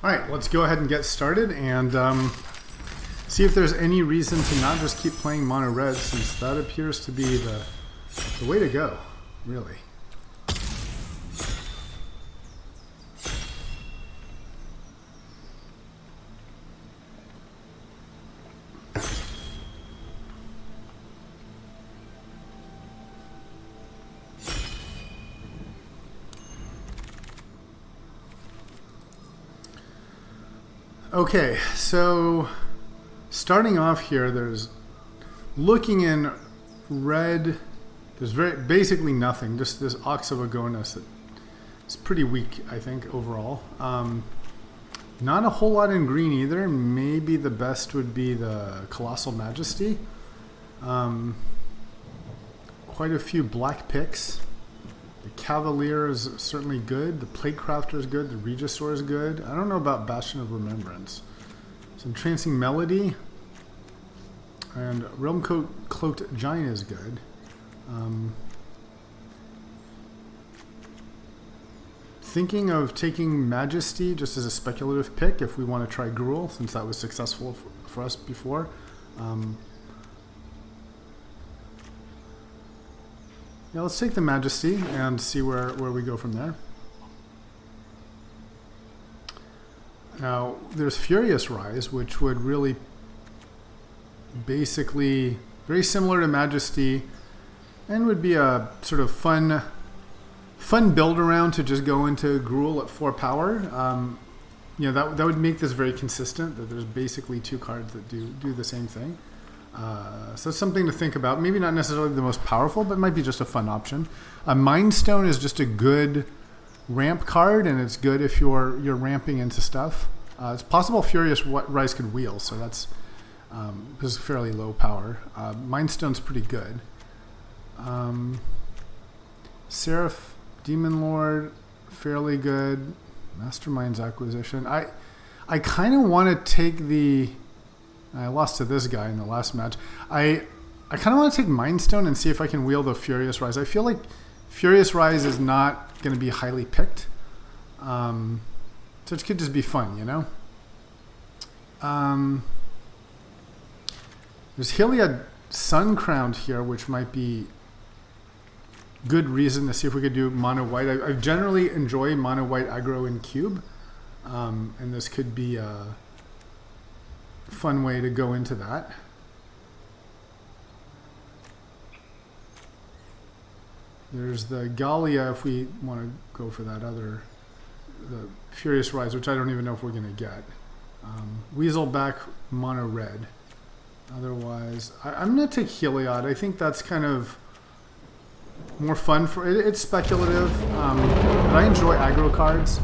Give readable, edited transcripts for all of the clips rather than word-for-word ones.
All right, let's go ahead and get started and see if there's any reason to not just keep playing mono red, since that appears to be the way to go, really. Okay, so starting off here, there's looking in red, there's basically nothing, just this Ox of Agonis that is pretty weak, I think, overall. Not a whole lot in green either. Maybe the best would be the Colossal Majesty. Quite a few black picks. The Cavalier is certainly good. The Platecrafter is good. The Regisaur is good. I don't know about Bastion of Remembrance. Some Entrancing Melody. And Realm Cloaked Giant is good. Thinking of taking Majesty just as a speculative pick if we want to try Gruul, since that was successful for us before. Yeah, let's take the Majesty and see where we go from there. Now, there's Furious Rise, which would really basically very similar to Majesty and would be a sort of fun build around to just go into Gruul at 4 power. You know, that would make this very consistent, that there's basically 2 cards that do the same thing. So it's something to think about. Maybe not necessarily the most powerful, but might be just a fun option. Mind Stone is just a good ramp card, and it's good if you're ramping into stuff. It's possible Furious Rise could wheel, so that's this is fairly low power. Mind Stone's pretty good. Seraph Demon Lord, fairly good. Mastermind's Acquisition. I kind of want to take the... I lost to this guy in the last match. I kind of want to take Mind Stone and see if I can wheel the Furious Rise. I feel like Furious Rise is not going to be highly picked. So it could just be fun, you know? There's Heliod Suncrowned here, which might be good reason to see if we could do mono white. I generally enjoy mono white aggro in cube. And this could be a fun way to go into that. There's the Gallia if we want to go for that other, the Furious Rise, which I don't even know if we're going to get. Weaselback mono red. Otherwise, I'm going to take Heliod. I think that's kind of more fun for it. It's speculative, but I enjoy aggro cards.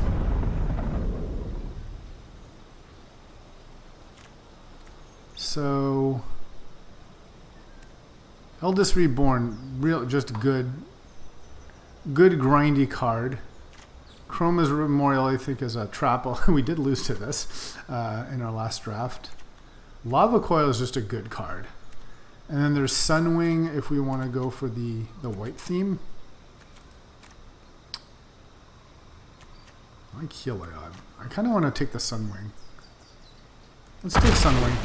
So, Eldest Reborn, just good grindy card. Chroma's Memorial, I think, is a trap. We did lose to this in our last draft. Lava Coil is just a good card. And then there's Sunwing if we want to go for the white theme. I like Heliod. I kind of want to take the Sunwing. Let's take Sunwing.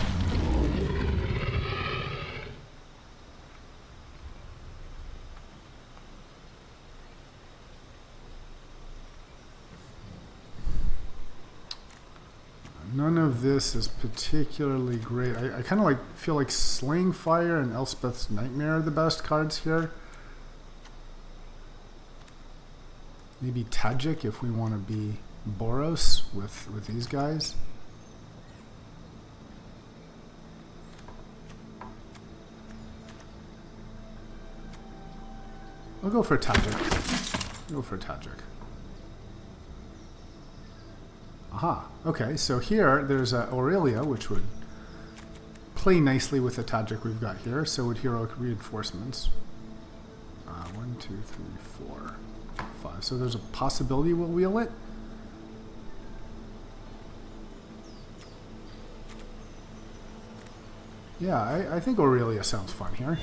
None of this is particularly great. I kind of feel like Slaying Fire and Elspeth's Nightmare are the best cards here. Maybe Tajik if we want to be Boros with these guys. I'll go for Tajik. Go for Tajik. Aha. Okay, so here there's Aurelia, which would play nicely with the Tajik we've got here. So would Heroic Reinforcements. 1, 2, 3, 4, 5. So there's a possibility we'll wheel it. Yeah, I think Aurelia sounds fun here.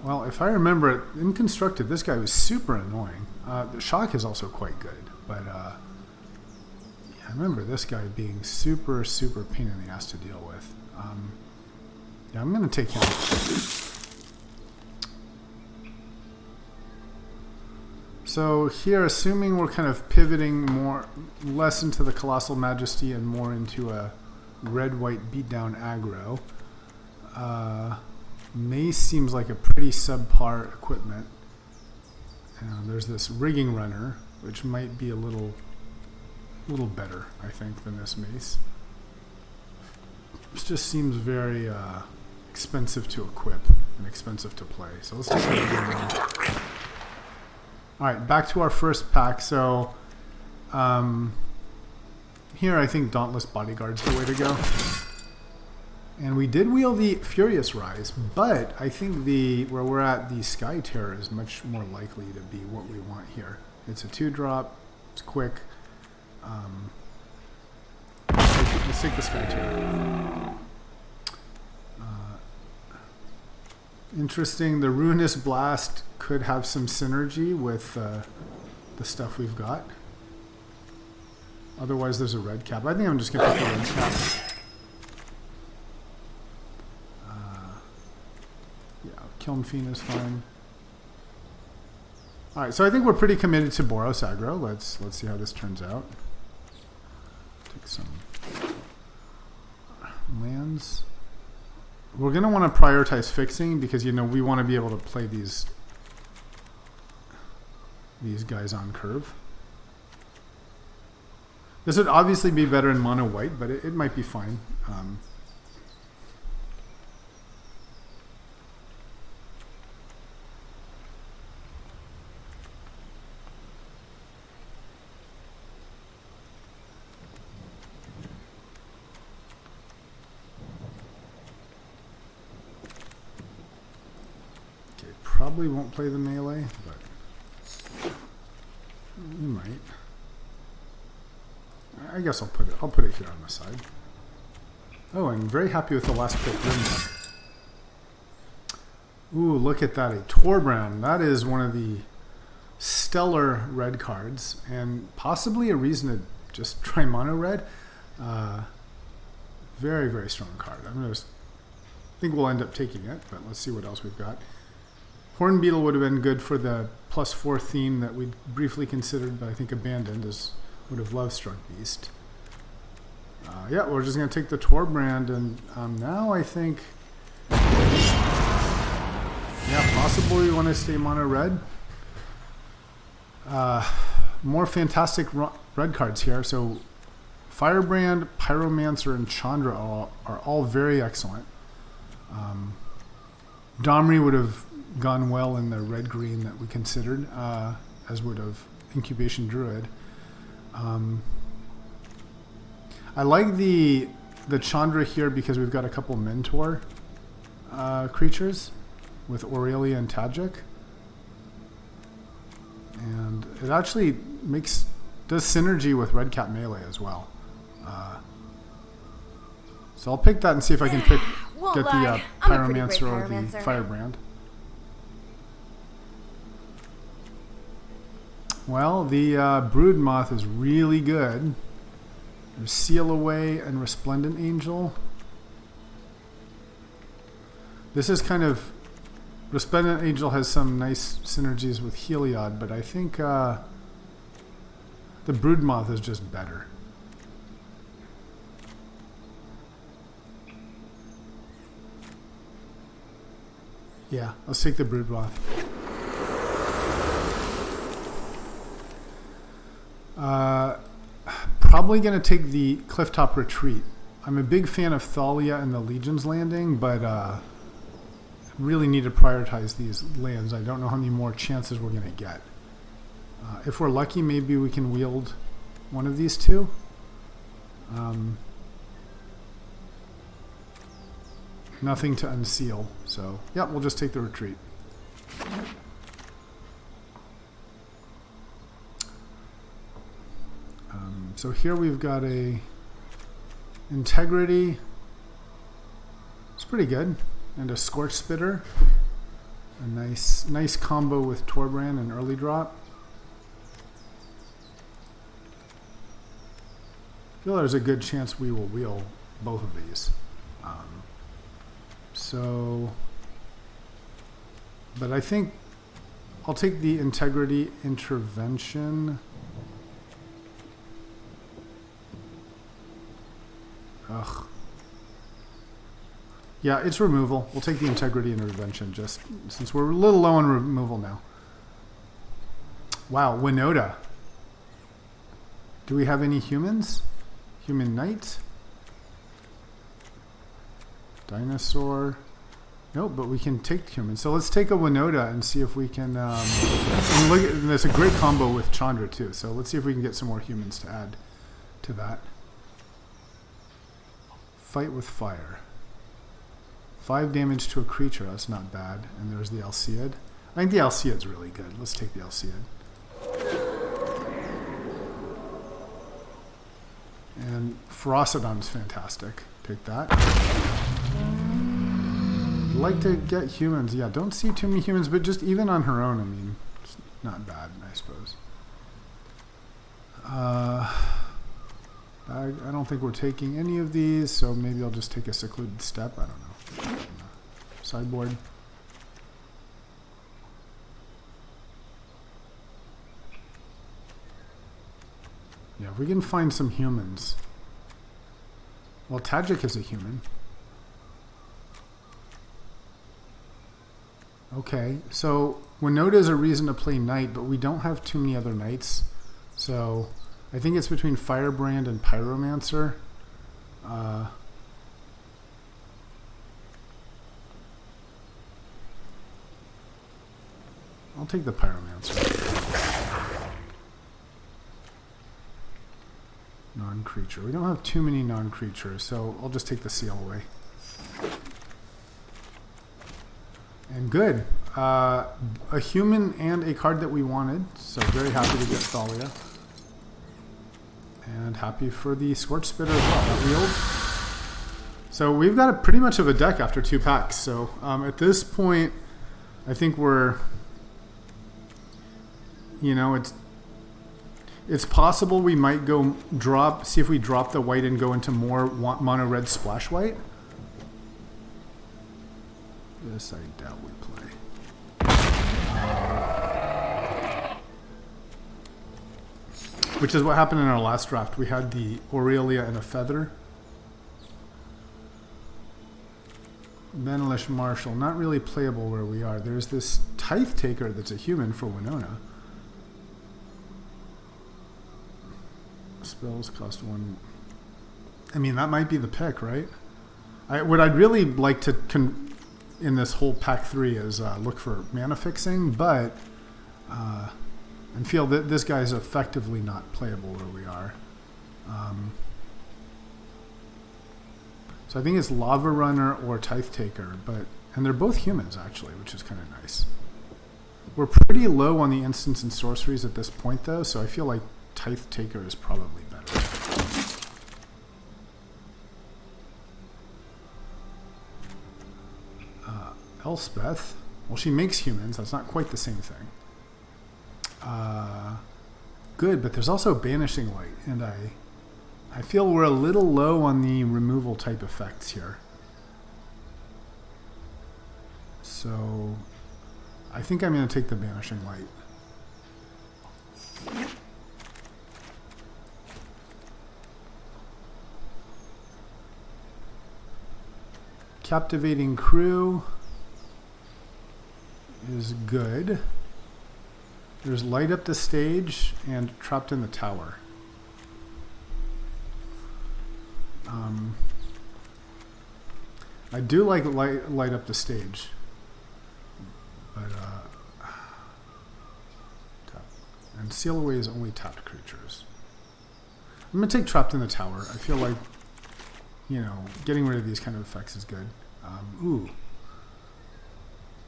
Well, Well, if I remember it, in Constructed, this guy was super annoying. The Shock is also quite good, but yeah, I remember this guy being super, super pain in the ass to deal with. Yeah, I'm going to take him. So here, assuming we're kind of pivoting less into the Colossal Majesty and more into a red-white beatdown aggro, Mace seems like a pretty subpar equipment. There's this Rigging Runner, which might be a little better, I think, than this Mace. This just seems very expensive to equip and expensive to play. So let's take that. All right, back to our first pack. So here I think Dauntless Bodyguard's the way to go. And we did wheel the Furious Rise, but I think where we're at, the Sky Terror is much more likely to be what we want here. It's a 2-drop, it's quick. Let's take the Sky Terror. Interesting, the Ruinous Blast could have some synergy with the stuff we've got. Otherwise, there's a red cap. I think I'm just going to pick the red cap. Yeah, Kiln Fiend is fine. All right, so I think we're pretty committed to Boros aggro. Let's see how this turns out. Take some lands. We're going to want to prioritize fixing because, you know, we want to be able to play these guys on curve. This would obviously be better in mono white, but it might be fine. Probably won't play the melee, but we might. I guess I'll put it here on the side. Oh, I'm very happy with the last pick. Ooh, look at that, a Torbran. That is one of the stellar red cards, and possibly a reason to just try mono red. Very, very strong card. I think we'll end up taking it, but let's see what else we've got. Horn Beetle would have been good for the +4 theme that we briefly considered, but I think abandoned, as would have loved Struck Beast. Yeah, we're just going to take the Torbran, and now I think, yeah, possibly we want to stay mono red. More fantastic red cards here. So Firebrand, Pyromancer, and Chandra are all very excellent. Domri would have gone well in the red-green that we considered, as would have Incubation Druid. I like the Chandra here because we've got a couple Mentor creatures with Aurelia and Tajik. And it actually does synergy with Red Cap Melee as well. So I'll pick that and see if I can get the Pyromancer or the Firebrand. Well, the Broodmoth is really good. There's Seal Away and Resplendent Angel. This is kind of... Resplendent Angel has some nice synergies with Heliod, but I think the Broodmoth is just better. Yeah, let's take the Broodmoth. Probably going to take the Clifftop Retreat. I'm a big fan of Thalia and the Legion's Landing, but really need to prioritize these lands. I don't know how many more chances we're going to get. If we're lucky, maybe we can wield one of these two. Nothing to unseal, so yeah, we'll just take the retreat. So here we've got a Integrity. It's pretty good. And a Scorch Spitter. A nice combo with Torbrand and early drop. I feel there's a good chance we will wheel both of these. But I think I'll take the Integrity Intervention. Ugh. Yeah, it's removal. We'll take the Integrity Intervention just since we're a little low on removal now. Wow, Winota. Do we have any humans? Human Knight? Dinosaur? Nope, but we can take humans. So let's take a Winota and see if we can... and look at, there's a great combo with Chandra too, so let's see if we can get some more humans to add to that. Fight with fire. 5 damage to a creature, that's not bad. And there's the Alseid. I think the Alseid's really good. Let's take the Alseid. And Ferocidon's fantastic. Take that. I'd like to get humans. Yeah, don't see too many humans, but just even on her own, I mean, it's not bad, I suppose. I don't think we're taking any of these, so maybe I'll just take a Secluded Step. I don't know. Sideboard. Yeah, if we can find some humans. Well, Tajik is a human. Okay, so Winota is a reason to play Knight, but we don't have too many other Knights. So I think it's between Firebrand and Pyromancer. I'll take the Pyromancer. Non-creature. We don't have too many non-creatures, so I'll just take the Seal away. And good. A human and a card that we wanted, so very happy to get Thalia. And happy for the Scorch Spitter as well. That wheeled. So we've got a pretty much of a deck after 2 packs. So at this point, I think we're, you know, it's possible we might go drop, see if we drop the white and go into more mono red splash white. This I doubt we play. Which is what happened in our last draft. We had the Aurelia and a Feather. Benelish Marshall, not really playable where we are. There's this Tithe Taker that's a human for Winona. Spells cost 1. I mean, that might be the pick, right? What I'd really like to in this whole pack 3 is look for mana fixing, but and feel that this guy is effectively not playable where we are. So I think it's Lava Runner or Tithe Taker, and they're both humans actually, which is kind of nice. We're pretty low on the instants and sorceries at this point though, so I feel like Tithe Taker is probably better. Elspeth, well, she makes humans. That's not quite the same thing. Good, but there's also Banishing Light, and I feel we're a little low on the removal type effects here. So I think I'm going to take the Banishing Light. Captivating Crew is good. There's Light Up the Stage and Trapped in the Tower. I do like light Up the Stage, but and Seal Away is only tapped creatures. I'm gonna take Trapped in the Tower. I feel like, you know, getting rid of these kind of effects is good. Ooh.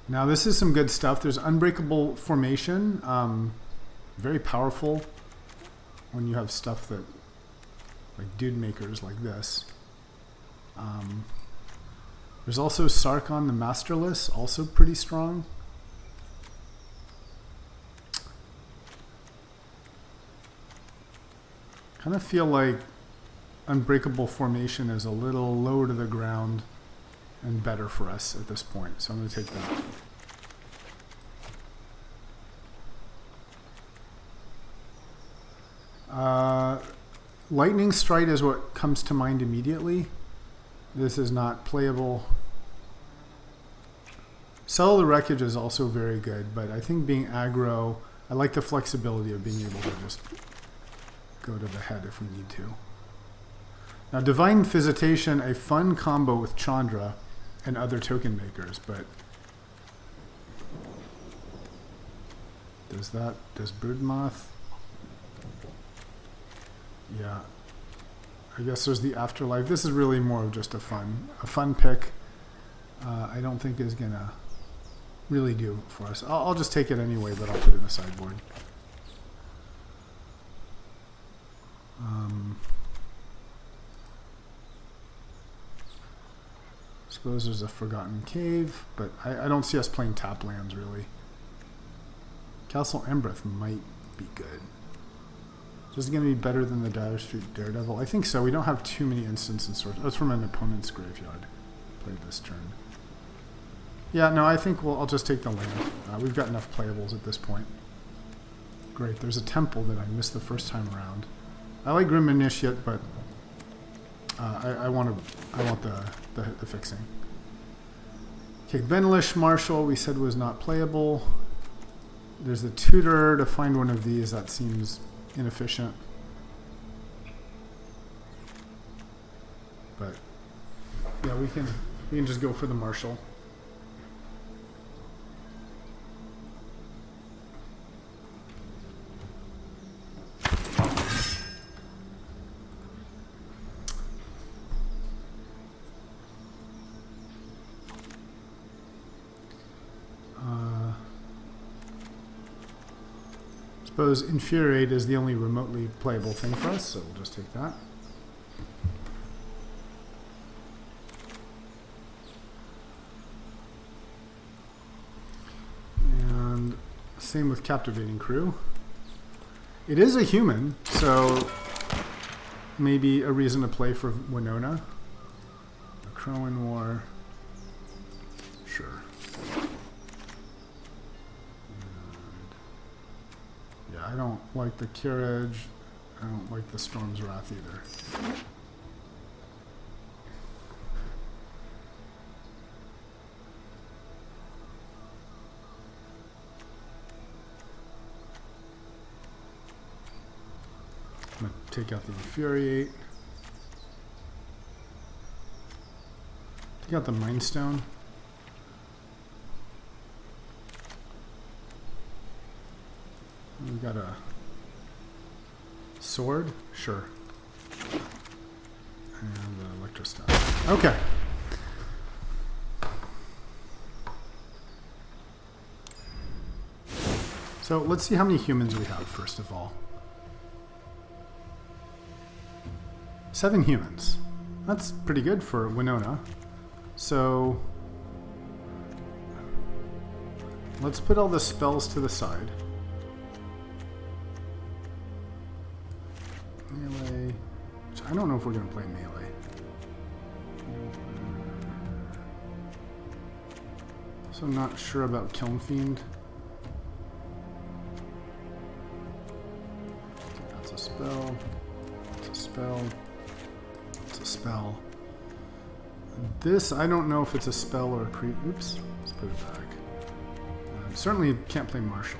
Now this is some good stuff. There's Unbreakable Formation. Very powerful when you have stuff that, like Dude Makers like this. There's also Sarkon the Masterless, also pretty strong. Kind of feel like Unbreakable Formation is a little lower to the ground and better for us at this point. So I'm going to take that. Lightning Strike is what comes to mind immediately. This is not playable. Cellular Wreckage is also very good, but I think being aggro, I like the flexibility of being able to just go to the head if we need to. Now, Divine Visitation, a fun combo with Chandra and other token makers, but does Broodmoth? Yeah. I guess there's the Afterlife. This is really more of just a fun pick. I don't think is gonna really do for us. I'll just take it anyway, but I'll put it in the sideboard. Suppose there's a Forgotten Cave, but I don't see us playing tap lands really. Castle Embereth might be good. Is this going to be better than the Dire Street Daredevil? I think so. We don't have too many instants and sources. That's from an opponent's graveyard. Played this turn. Yeah, no, I think I'll just take the land. We've got enough playables at this point. Great. There's a temple that I missed the first time around. I like Grim Initiate, but I want the fixing. Okay, Benlish Marshal we said was not playable. There's the Tutor. To find one of these, that seems inefficient. But yeah, we can just go for the Marshal. Suppose Infuriate is the only remotely playable thing for us, so we'll just take that. And same with Captivating Crew. It is a human, so maybe a reason to play for Winona. A Crowan War. Sure. I don't like the Carriage. I don't like the Storm's Wrath either. I'm going to take out the Infuriate. Take out the Mind Stone. We got a sword, sure, and Electrostat. Okay. So let's see how many humans we have first of all. 7 humans. That's pretty good for Winona. So let's put all the spells to the side. Melee, which I don't know if we're going to play melee. So I'm not sure about Kiln Fiend. That's a spell. That's a spell. That's a spell. This, I don't know if it's a spell or a creep. Oops, let's put it back. Certainly can't play Marshal.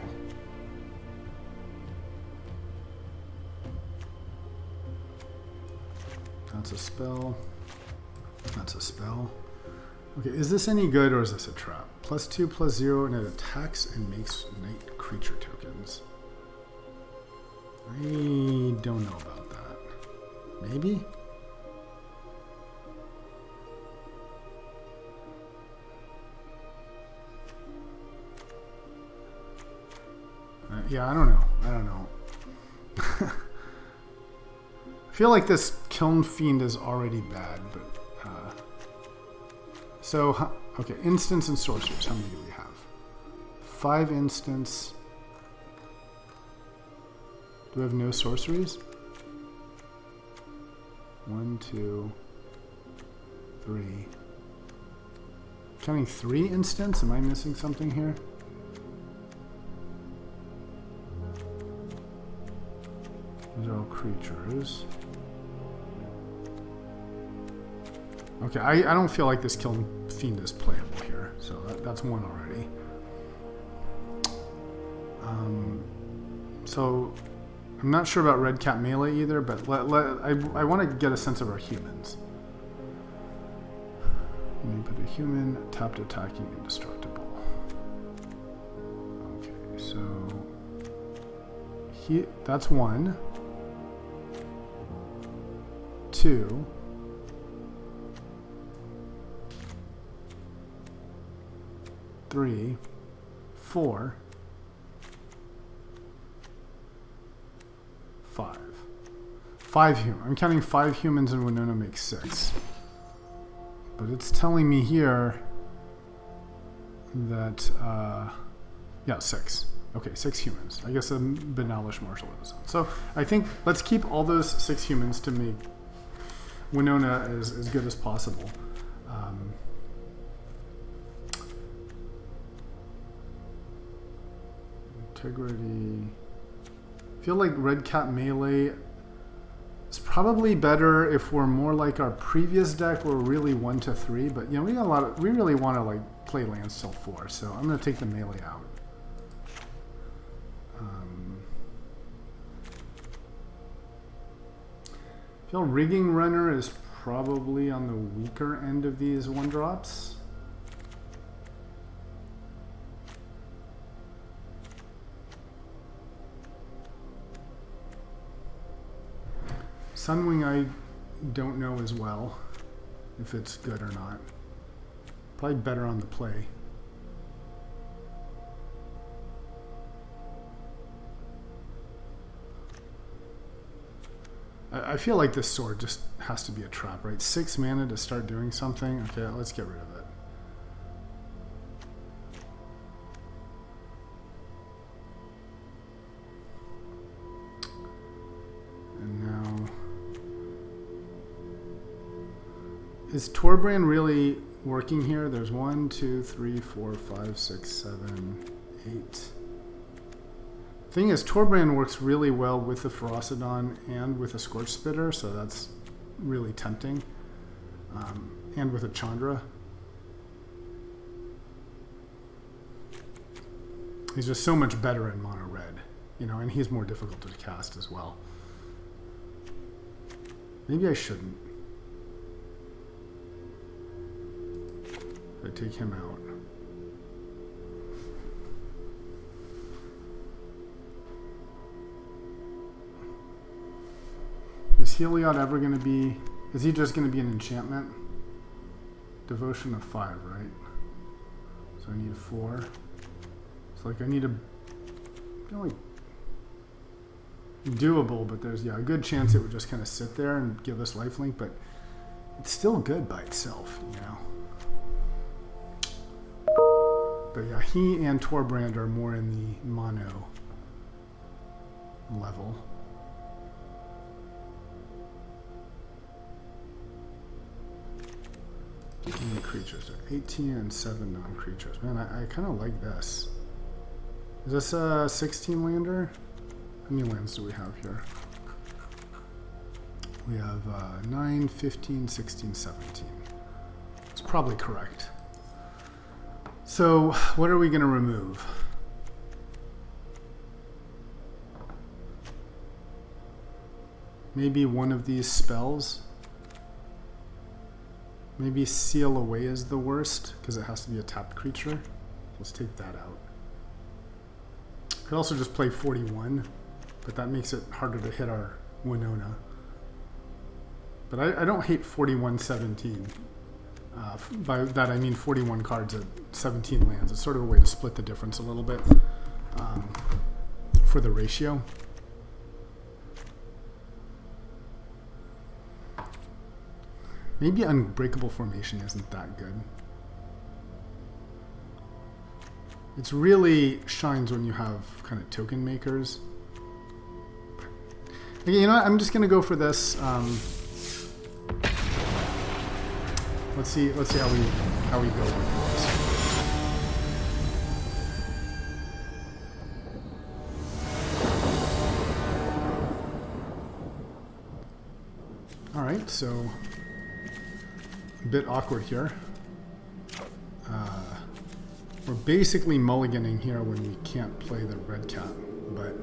That's a spell. That's a spell. Okay, is this any good or is this a trap? +2/+0 and it attacks and makes night creature tokens. I don't know about that. Maybe? Yeah, I don't know. I don't know. I feel like this Kiln Fiend is already bad, but so okay, instants and sorcerers. How many do we have? 5 instants. Do we have no sorceries? 1, 2, 3. Counting 3 instants? Am I missing something here? These are all creatures. Okay, I don't feel like this Kiln Fiend is playable here, so that's one already. So I'm not sure about Red Cat Melee either, but I want to get a sense of our humans. You put a human, tapped attacking, indestructible. Okay, so that's 1, 2, 3, 4, 5. 5 humans. I'm counting 5 humans, and Winona makes 6. But it's telling me here that, yeah, 6. Okay, 6 humans. I guess a Benalish Marshal is. So I think let's keep all those 6 humans to make Winona as good as possible. Integrity. I feel like Red Cat Melee is probably better if we're more like our previous deck, where we're really 1 to 3. But you know, we really want to like play lands till 4, so I'm going to take the melee out. I feel Rigging Runner is probably on the weaker end of these 1-drops. Sunwing I don't know as well if it's good or not. Probably better on the play. I feel like this sword just has to be a trap, right? 6 mana to start doing something. Okay, let's get rid of it. And now, is Torbrand really working here? There's 1, 2, 3, 4, 5, 6, 7, 8. Thing is, Torbrand works really well with the Ferocidon and with a Scorch Spitter, so that's really tempting. And with a Chandra. He's just so much better in mono red, you know, and he's more difficult to cast as well. Maybe I shouldn't. I take him out. Is Heliod ever going to be... Is he just going to be an enchantment? Devotion of 5, right? So I need a 4. So like I need a... Like, doable, but there's a good chance it would just kind of sit there and give us lifelink, but it's still good by itself, you know? But yeah, he and Torbrand are more in the mono level. How many creatures? 18 and 7 non-creatures. Man, I kind of like this. Is this a 16 lander? How many lands do we have here? We have 9, 15, 16, 17. It's probably correct. So, what are we going to remove? Maybe one of these spells. Maybe Seal Away is the worst, because it has to be a tapped creature. Let's take that out. Could also just play 41, but that makes it harder to hit our Winona. But I don't hate 41-17. By that I mean 41 cards at 17 lands. It's sort of a way to split the difference a little bit for the ratio. Maybe Unbreakable Formation isn't that good. It really shines when you have kind of token makers. Okay, you know what? I'm just going to go for this. Let's see how we go with this. All right, so a bit awkward here. We're basically mulliganing here when we can't play the red cat, but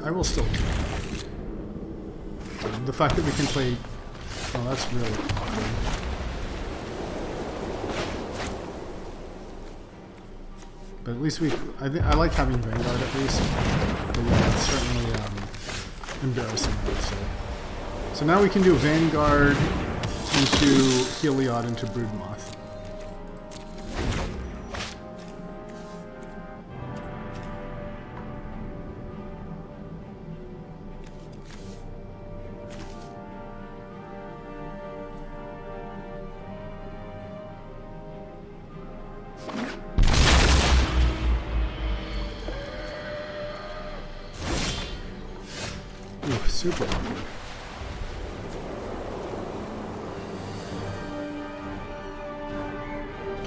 I will still do it. So the fact that we can play... Oh, that's really awkward. But at least I like having Vanguard at least. But yeah, it's certainly embarrassing, I would say. So now we can do Vanguard into Heliod into Broodmoth. Ooh, super awkward.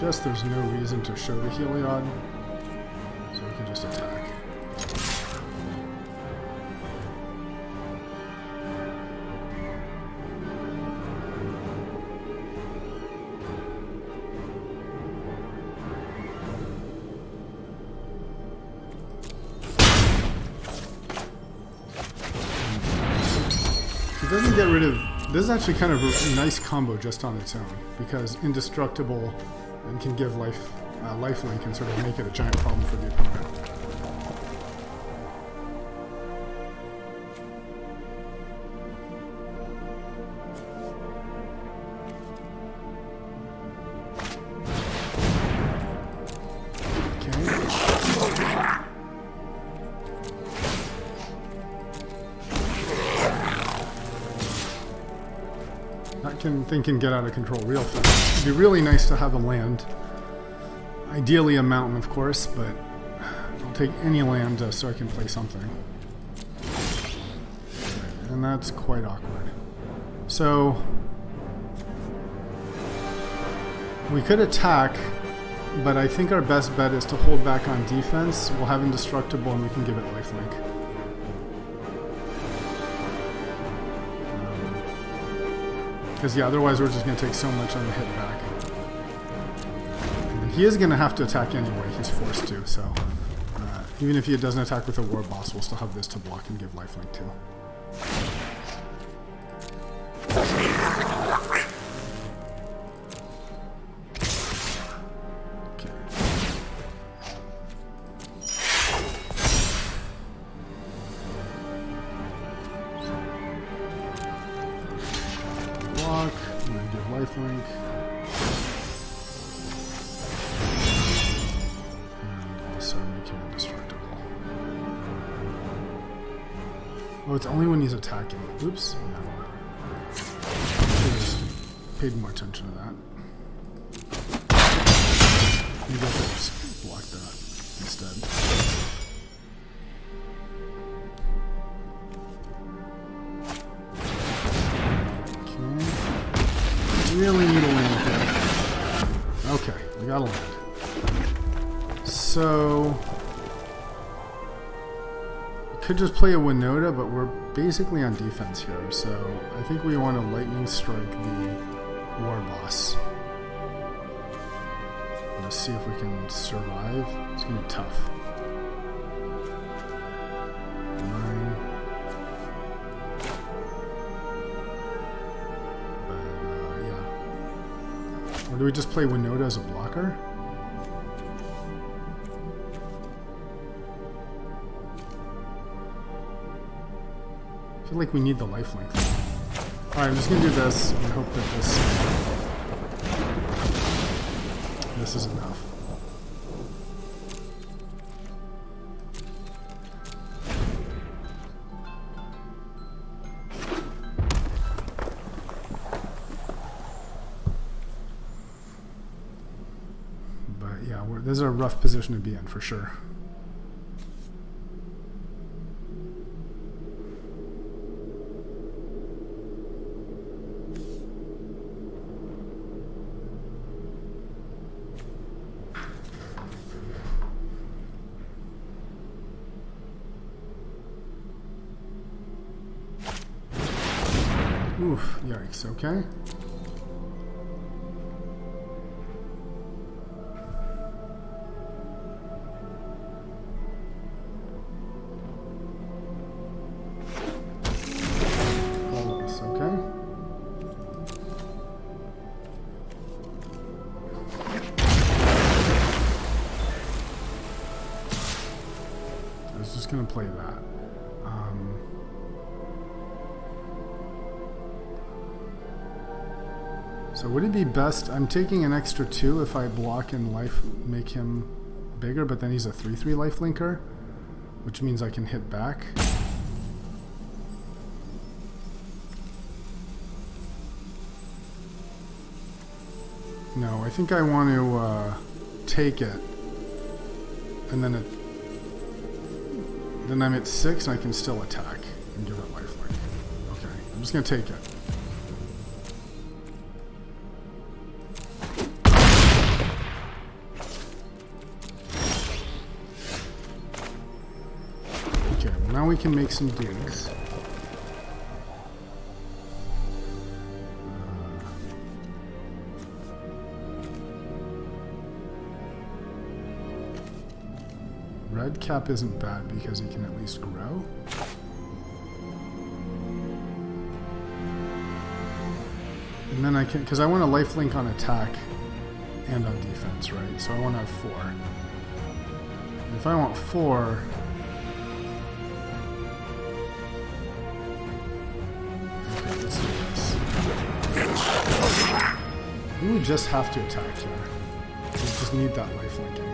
Guess there's no reason to show the Heliod, so we can just attack. It doesn't get rid of... This is actually kind of a nice combo just on its own, because indestructible and can give lifelink and sort of make it a giant problem for the opponent. Thing can get out of control real fast. It'd be really nice to have a land. Ideally a mountain, of course, but I'll take any land so I can play something. And that's quite awkward. So we could attack, but I think our best bet is to hold back on defense. We'll have indestructible and we can give it lifelink. Because, yeah, otherwise we're just going to take so much on the hit back. And he is going to have to attack anyway. He's forced to, so... even if he doesn't attack with a war boss, we'll still have this to block and give lifelink too. Lifelink. And also make him indestructible. Oh, it's only when he's attacking. Oops. Yeah. Paid more attention to that. Maybe I could just block that instead. Really need a land here. Okay, we got a land. So we could just play a Winota, but we're basically on defense here. So I think we want to lightning strike the war boss. Let's see if we can survive. It's gonna be tough. 9. Or do we just play Winota as a blocker? I feel like we need the lifelink. Alright, I'm just gonna do this and hope that this is enough. This is a rough position to be in, for sure. Oof, yikes, okay. Gonna play that. So would it be best? I'm taking an extra 2 if I block and life make him bigger, but then he's a 3/3 life linker, which means I can hit back. No, I think I want to take it, and then then I'm at 6 and I can still attack and give it lifelink. Okay, I'm just going to take it. Okay, well now we can make some dudes. Red cap isn't bad because he can at least grow. And then I can, because I want a lifelink on attack and on defense, right? So I want to have 4. And if I want 4, okay, let's do this. We would just have to attack here. We just need that lifelinking.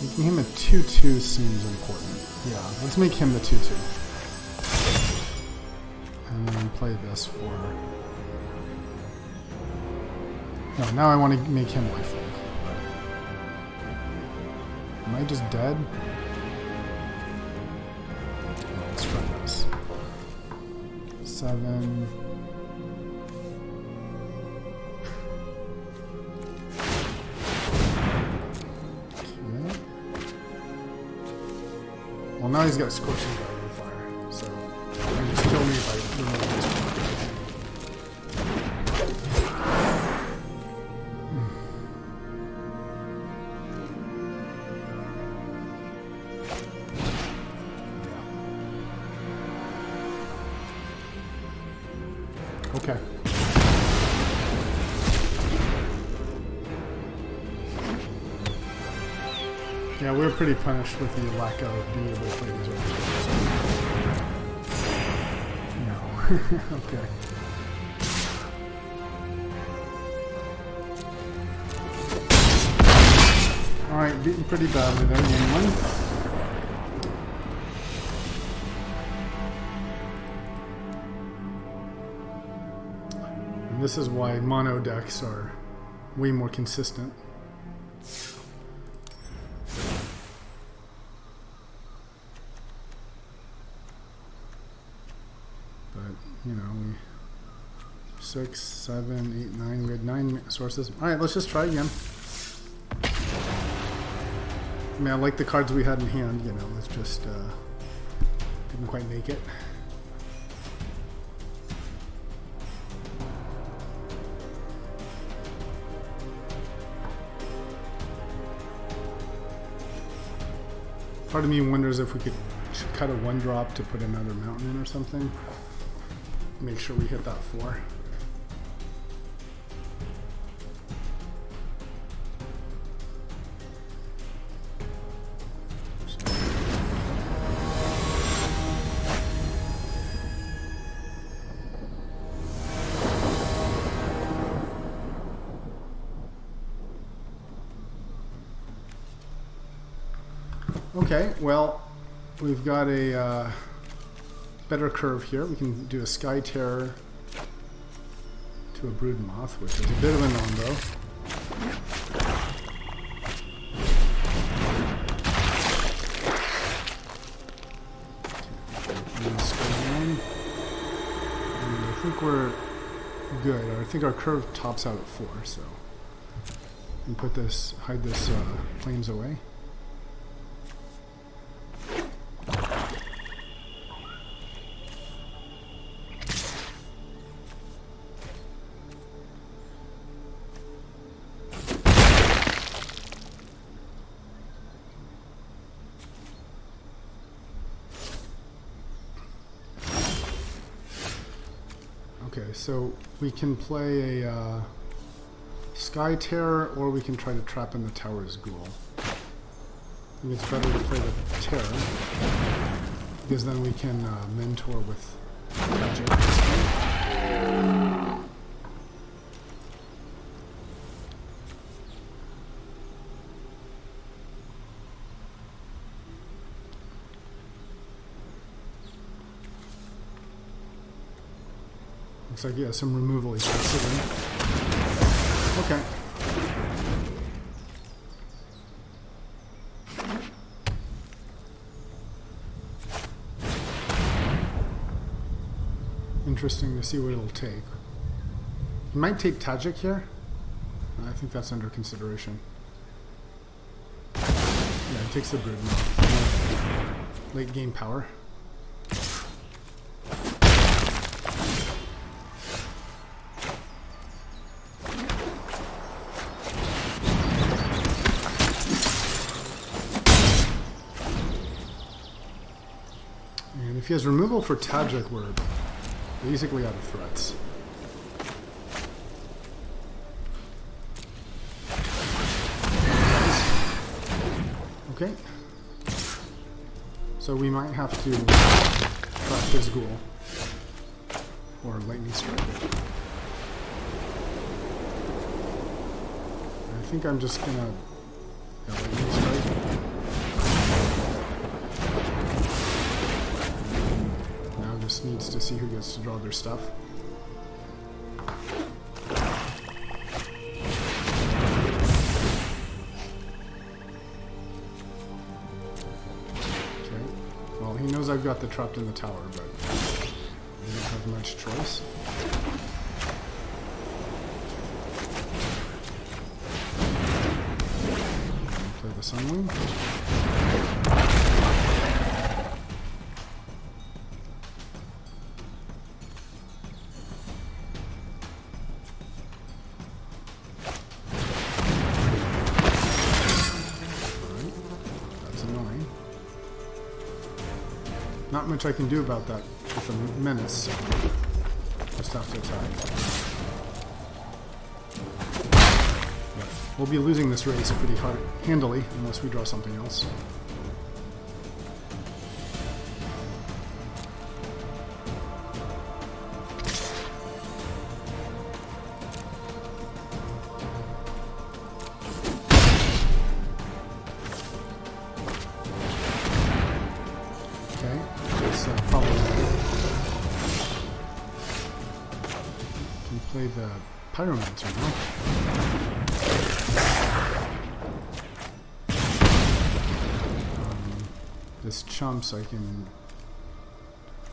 Making him a 2/2 seems important. Yeah, let's make him the 2/2. And then play this for... No, now I want to make him lifelink. Am I just dead? No, let's try this. 7... Well, now he's got Scorching Dragon Fire, so he can just kill me if I remove this one. Okay. Yeah, we're pretty punished with the lack of being able to play these orchestras. No. Okay. Alright, beaten pretty badly there, 1-1. And this is why mono decks are way more consistent. You know, 6, 7, 8, 9. We had 9 sources. Alright, let's just try again. I mean, I like the cards we had in hand, you know, let's just, didn't quite make it. Part of me wonders if we could cut a 1-drop to put another mountain in or something. Make sure we hit that 4. Okay, well, we've got a better curve here. We can do a Sky Terror to a Brood Moth, which is a bit of a think we're good. I think our curve tops out at 4, so and put this, hide this planes away. Okay, so we can play a Sky Terror, or we can try to trap in the Tower's Ghoul. I think it's better to play the Terror, because then we can mentor with Magic. Looks like, yeah, some removal is considering. Okay. Interesting to see what it'll take. It might take Tajik here. I think that's under consideration. Yeah, it takes the Brood. Late game power. If he has removal for Tajik, we're basically out of threats. Okay. So we might have to trap his Ghoul. Or Lightning Strike it. I think I'm just gonna Lightning Strike. Needs to see who gets to draw their stuff. Okay. Well, he knows I've got the Trapped in the Tower, but I don't have much choice. Play the Sunwing. Not much I can do about that with a menace, so just have to attack. But we'll be losing this race pretty handily unless we draw something else. Play the Pyromancer now. This chumps I can...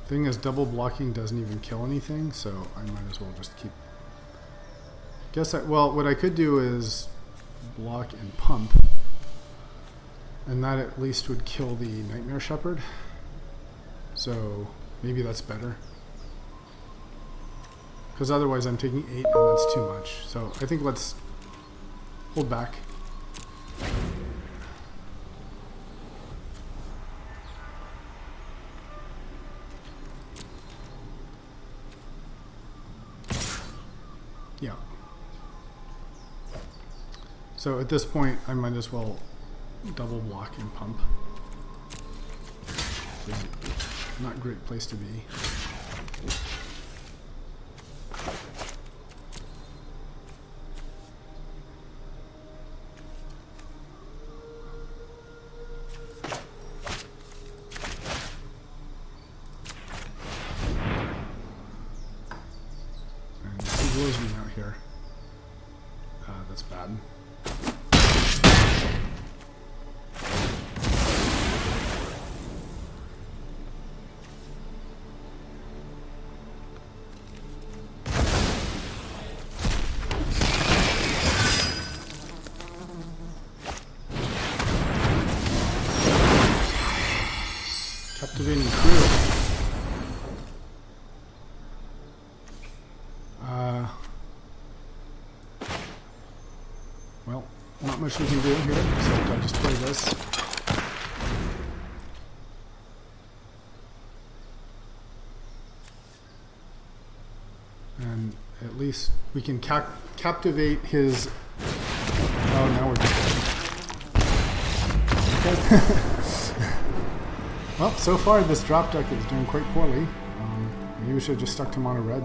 Thing is, double blocking doesn't even kill anything, so I might as well just keep... Well, what I could do is block and pump, and that at least would kill the Nightmare Shepherd. So maybe that's better. Because otherwise I'm taking 8 and that's too much. So I think let's hold back. Yeah. So at this point I might as well double block and pump. So not a great place to be. Blows me out here. That's bad. not much we can do here, except I just play this. And at least we can captivate his... Oh, now we're just... Okay. Well, so far this drop deck is doing quite poorly. Maybe we should have just stuck to mono red.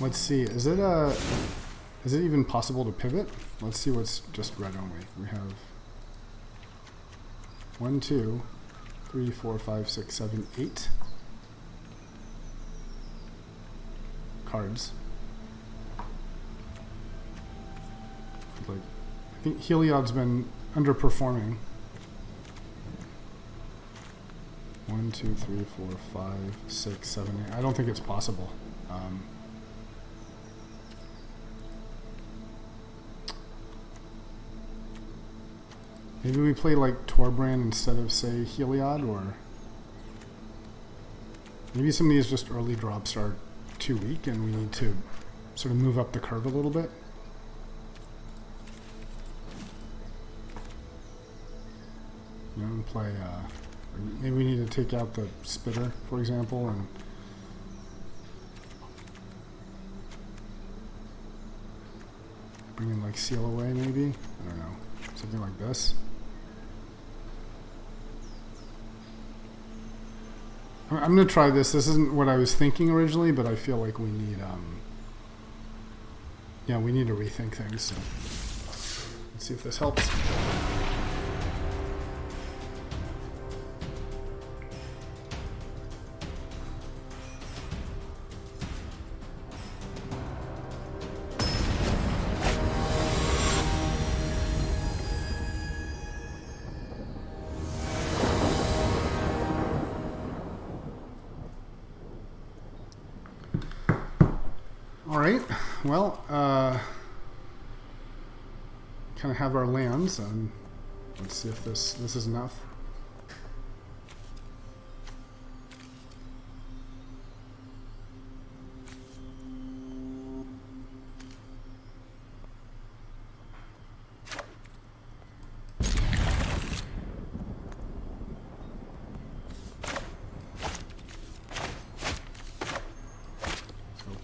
Let's see, is it even possible to pivot? Let's see what's just red only. We have 1, 2, 3, 4, 5, 6, 7, 8 cards. Like, I think Heliod's been underperforming. 1, 2, 3, 4, 5, 6, 7, 8. I don't think it's possible. Maybe we play like Torbrand instead of, say, Heliod, or maybe some of these just early drops are too weak and we need to sort of move up the curve a little bit. You know, and play, maybe we need to take out the Spitter, for example, and bring in like Seal Away, maybe? I don't know. Something like this. I'm going to try this. This isn't what I was thinking originally, but I feel like we need, yeah, we need to rethink things. So let's see if this helps. Alright, well, kind of have our lands, and let's see if this is enough.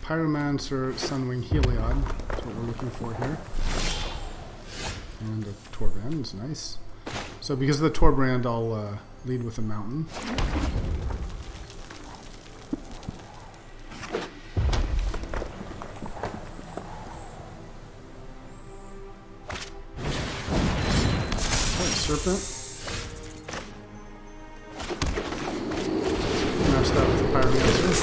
Pyromancer, Sunwing, Heliod. That's what we're looking for here. And a Torbrand is nice. So because of the Torbrand, I'll lead with a mountain. Okay, Serpent. Match that with the Pyromancer.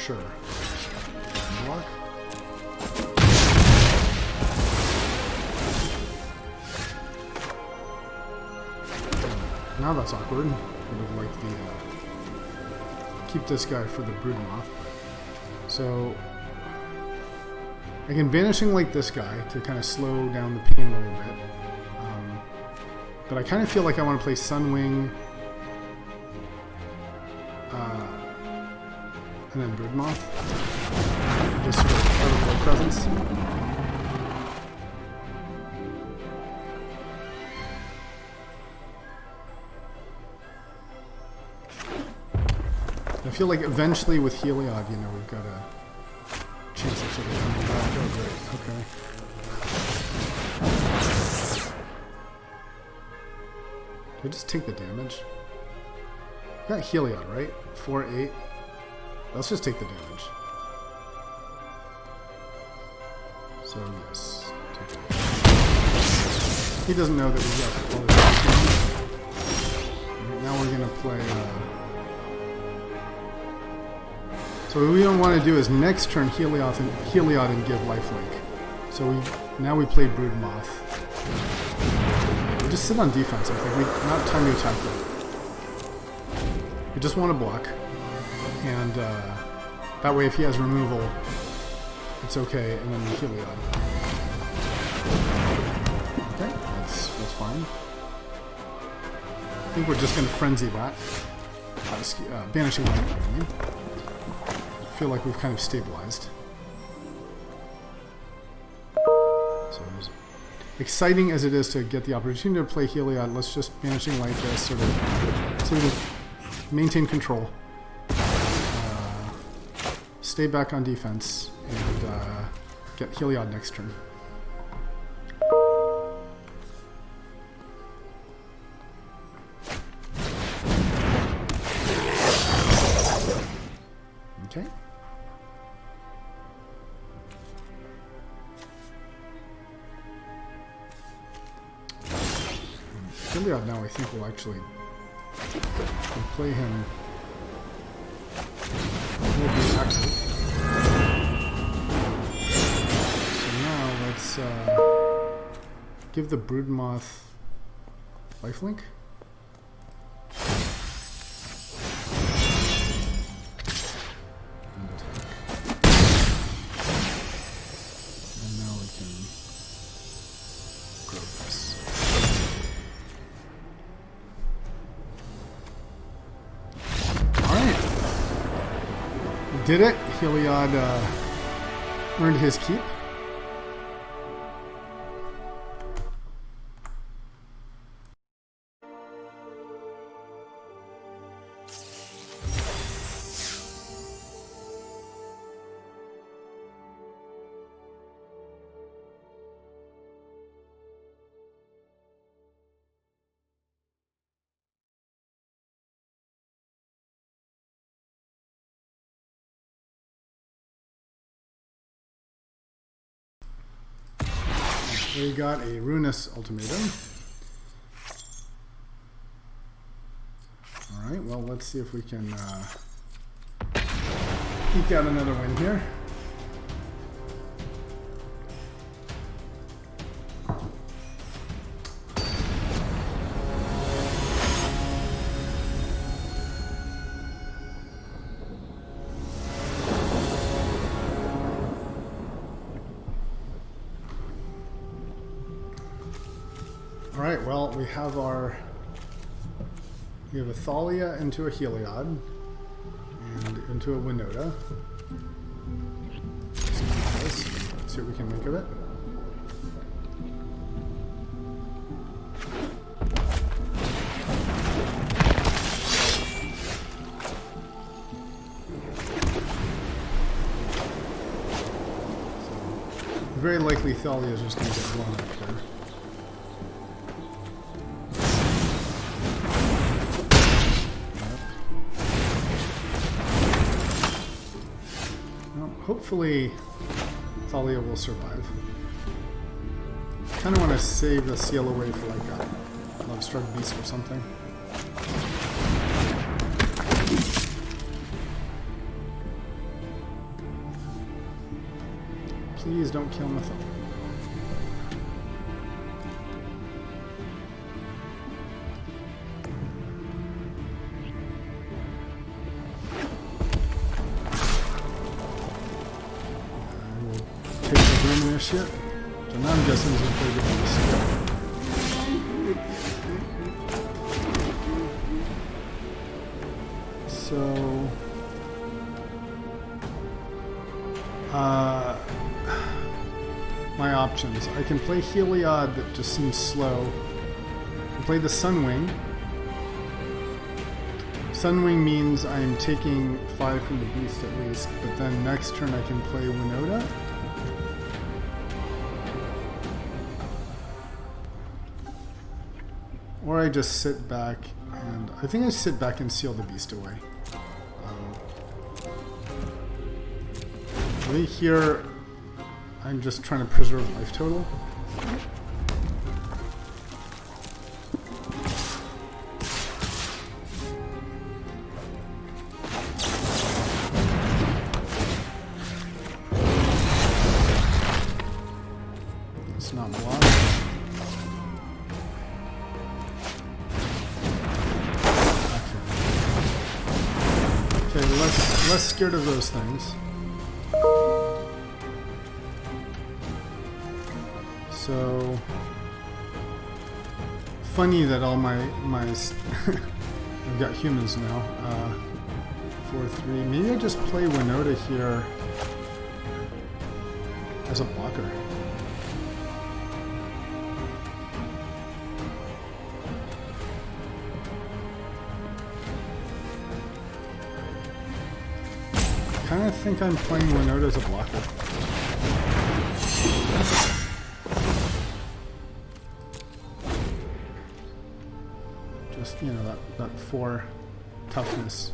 Sure. Block. Now that's awkward. Would have liked the keep this guy for the Broodmoth. So again, banishing like this guy to kind of slow down the pain a little bit. But I kind of feel like I want to play Sunwing. And then Broodmoth. Just sort of out of their presence. I feel like eventually with Heliod, you know, we've got a chance of sort of coming back. Oh, great. Okay. Do I just take the damage? I got Heliod, right? 4-8. Let's just take the damage. So yes, take it. He doesn't know that we got all this. Right, now we're gonna play. So what we don't want to do is next turn Heliod and give lifelink. So now we play Broodmoth. We just sit on defense. I think not time to attack yet. We just want to block. And That way, if he has removal, it's okay, and then the Heliod. Okay, that's fine. I think we're just going to frenzy that. Banishing Light, I mean. I feel like we've kind of stabilized. So, as exciting as it is to get the opportunity to play Heliod, let's just Banishing Light this, sort of maintain control. Stay back on defense, and get Heliod next turn. Okay. Heliod now I think will actually play him. Will be active. So now let's give the Broodmoth lifelink. Did it? Heliod earned his keep. We got a Ruinous Ultimatum. Alright, well, let's see if we can eke out another win here. Alright, well, we have a Thalia into a Heliod, and into a Winota. Let's see what we can make of it. So, very likely Thalia is just going to get blown up here. Hopefully, Thalia will survive. Kind of want to save the seal away for like a Lovestruck Beast or something. Please don't kill Mythal. Shit. So now I'm guessing he's going to play the beast. So, my options. I can play Heliod that just seems slow. I can play the Sunwing. Sunwing means I'm taking 5 from the beast at least, but then next turn I can play Winota. Or I just sit back and... I think I sit back and seal the beast away. I think here I'm just trying to preserve life total. It's not blocked. less scared of those things. So funny that all my I've got humans now. 4-3. Maybe I just play Winota here as a blocker. I kind of think I'm playing Winota as a blocker. Just, you know, that 4 toughness.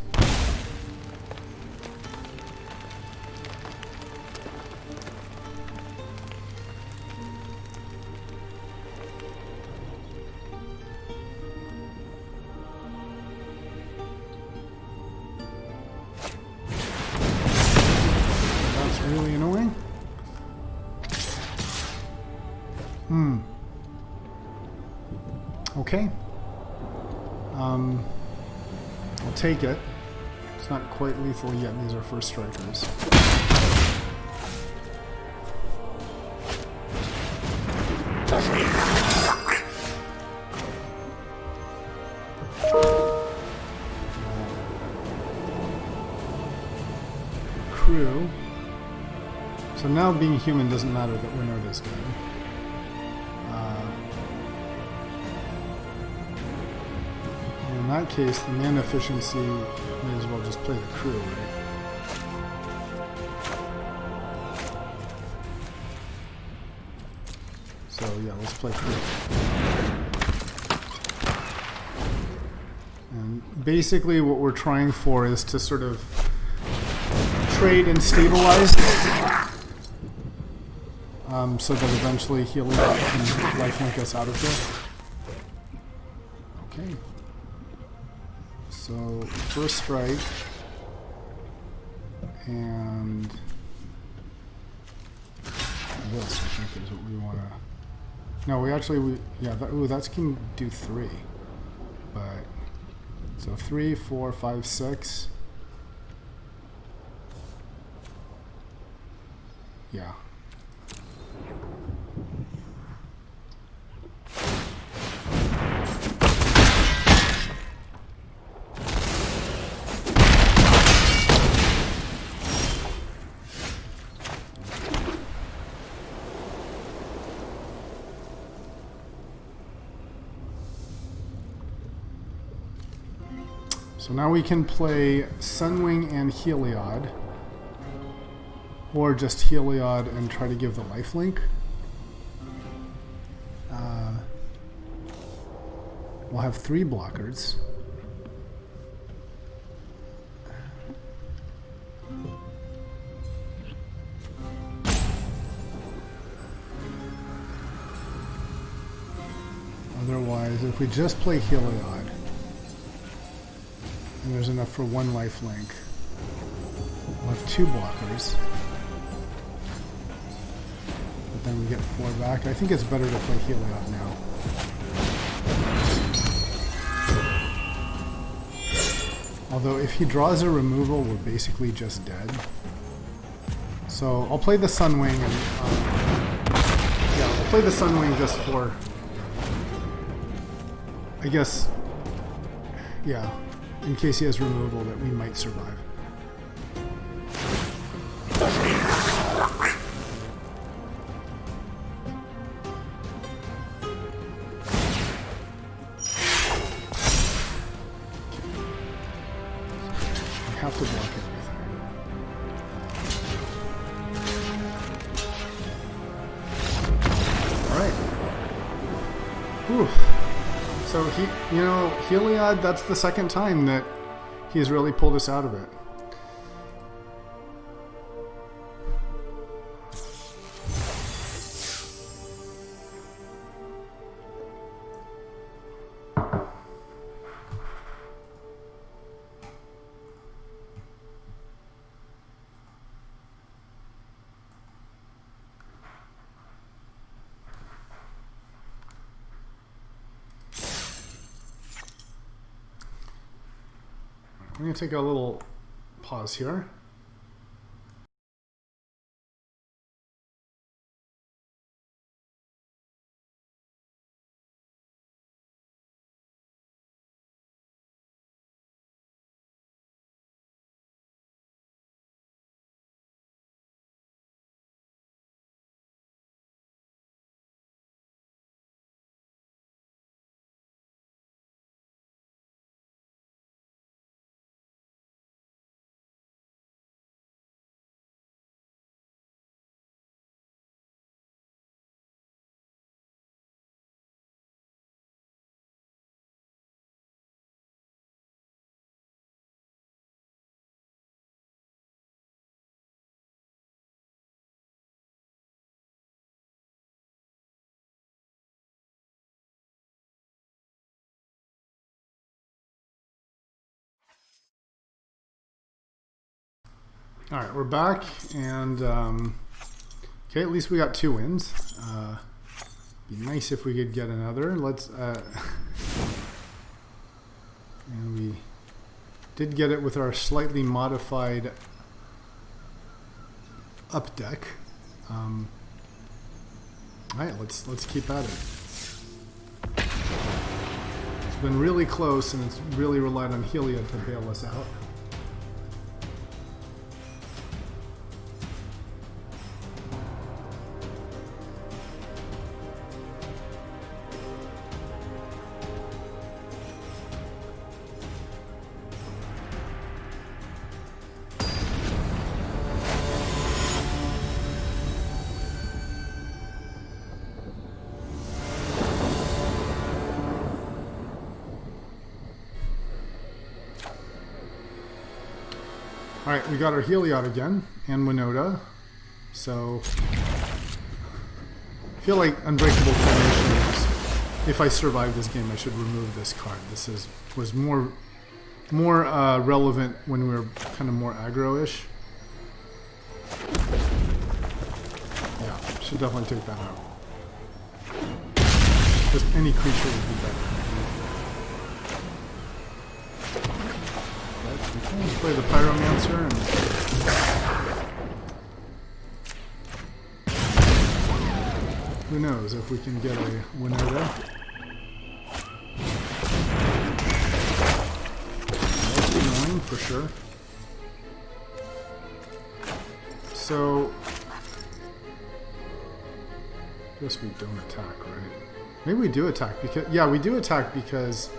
Really annoying. Okay. I'll take it. It's not quite lethal yet. These are first strikers. Crew. So now being human doesn't matter that Winota's dead. In that case, the mana efficiency may as well just play the crew, right? So yeah, let's play crew. And basically what we're trying for is to sort of trade and stabilize. So that eventually Heliod can lifelink us out of here. Okay. So, first strike. And this, I think, is what we want to... No, that can do 3. But, so 3, 4, 5, 6. Yeah. So now we can play Sunwing and Heliod, or just Heliod and try to give the lifelink. We'll have 3 blockers. Otherwise, if we just play Heliod, and there's enough for 1 lifelink, we'll have 2 blockers. But then we get 4 back. I think it's better to play Heliod now. Although if he draws a removal, we're basically just dead. So I'll play the Sunwing, and I'll play the Sunwing just for, I guess, yeah, in case he has removal that we might survive. Have to block everything. Alright. Whew. So Heliod, that's the second time that he's really pulled us out of it. I'm going to take a little pause here. All right, we're back, and okay, at least we got 2 wins. Be nice if we could get another. Let's, and we did get it with our slightly modified up deck. All right, let's keep at it. It's been really close, and it's really relied on Heliod to bail us out. Alright, we got our Heliod again, and Winota. So, I feel like Unbreakable Formation is, if I survive this game, I should remove this card. This was more relevant when we were kind of more aggro-ish. Yeah, should definitely take that out. Just any creature would be better. Let's play the Pyromancer and who knows if we can get a Winota. That's annoying for sure. So I guess we don't attack, right? Maybe we do attack because we do attack because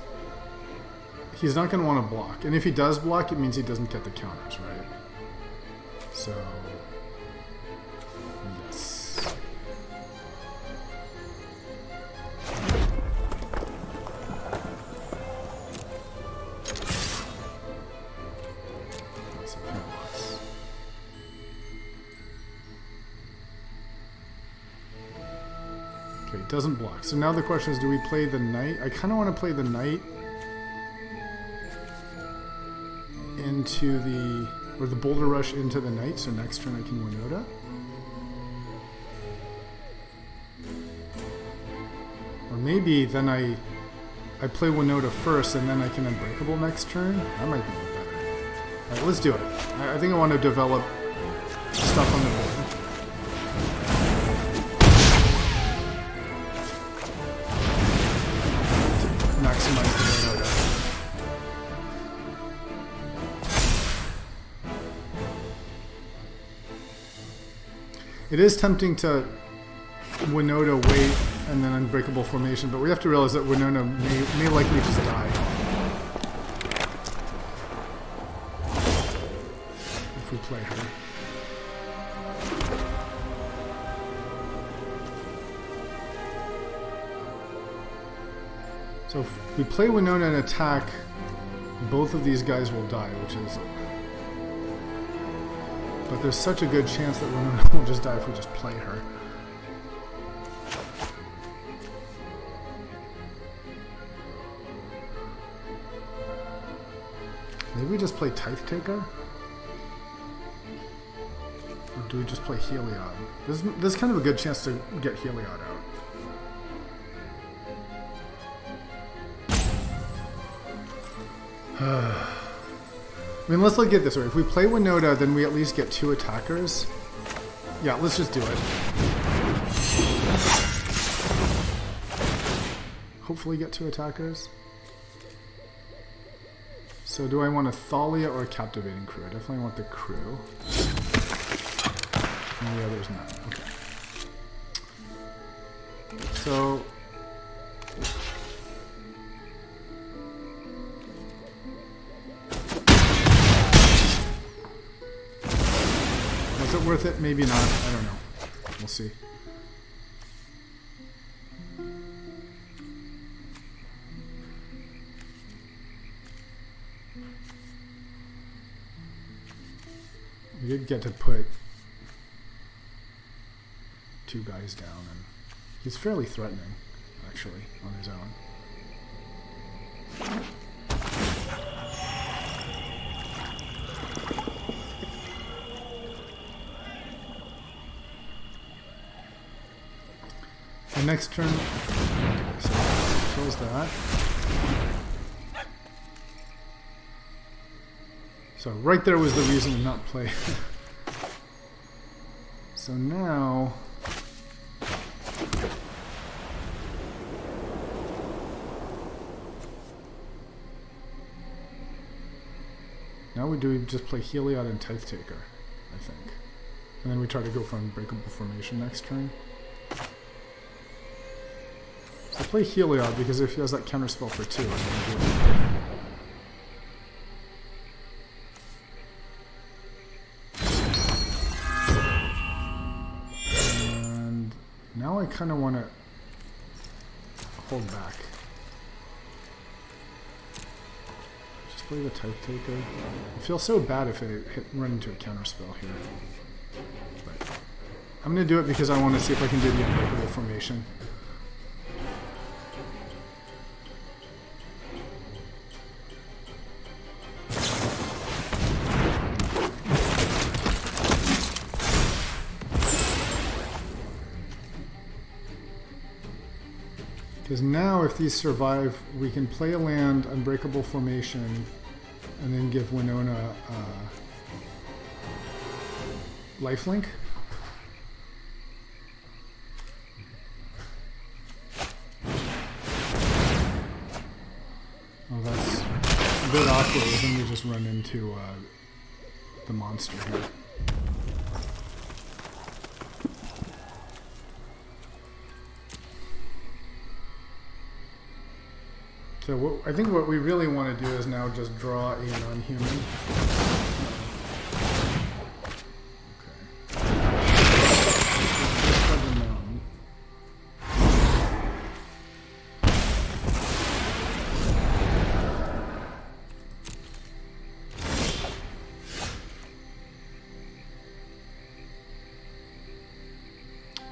he's not going to want to block. And if he does block, it means he doesn't get the counters, right? So, yes. That's a few blocks. Okay, it doesn't block. So now the question is, do we play the Knight? I kind of want to play the Knight into the Boulder Rush into the Knight, so next turn I can Winota. Or maybe then I play Winota first and then I can Unbreakable next turn. That might be better. Alright, let's do it. I think I want to develop stuff on the board. To maximize the Winota. It is tempting to Winota wait and then Unbreakable Formation, but we have to realize that Winota may likely just die. If we play her. So if we play Winota and attack, both of these guys will die, which is... But there's such a good chance that Winota will just die if we just play her. Maybe we just play Tithe Taker? Or do we just play Heliod? This is kind of a good chance to get Heliod out. I mean, let's look at it this way. If we play Winota, then we at least get 2 attackers. Yeah, let's just do it. Hopefully get 2 attackers. So do I want a Thalia or a Captivating Crew? I definitely want the crew. And the other's not. Okay. So... was it worth it? Maybe not. I don't know. We'll see. We did get to put 2 guys down, and he's fairly threatening, actually, on his own. The next turn, okay, so kills that. So right there was the reason to not play. So now... now we just play Heliod and Tithe Taker, I think. And then we try to go for Unbreakable Formation next turn. So play Heliod because if he has that counterspell for 2, I'm going to do it. Now I kind of want to hold back. Just play the Tithe Taker. I feel so bad if I run into a counterspell here. But I'm going to do it because I want to see if I can do the Unbreakable Formation. Because now if these survive, we can play a land, Unbreakable Formation, and then give Winona lifelink. Well, that's a bit awkward, then we just run into the monster here. So I think what we really want to do is now just draw a non-human. Okay.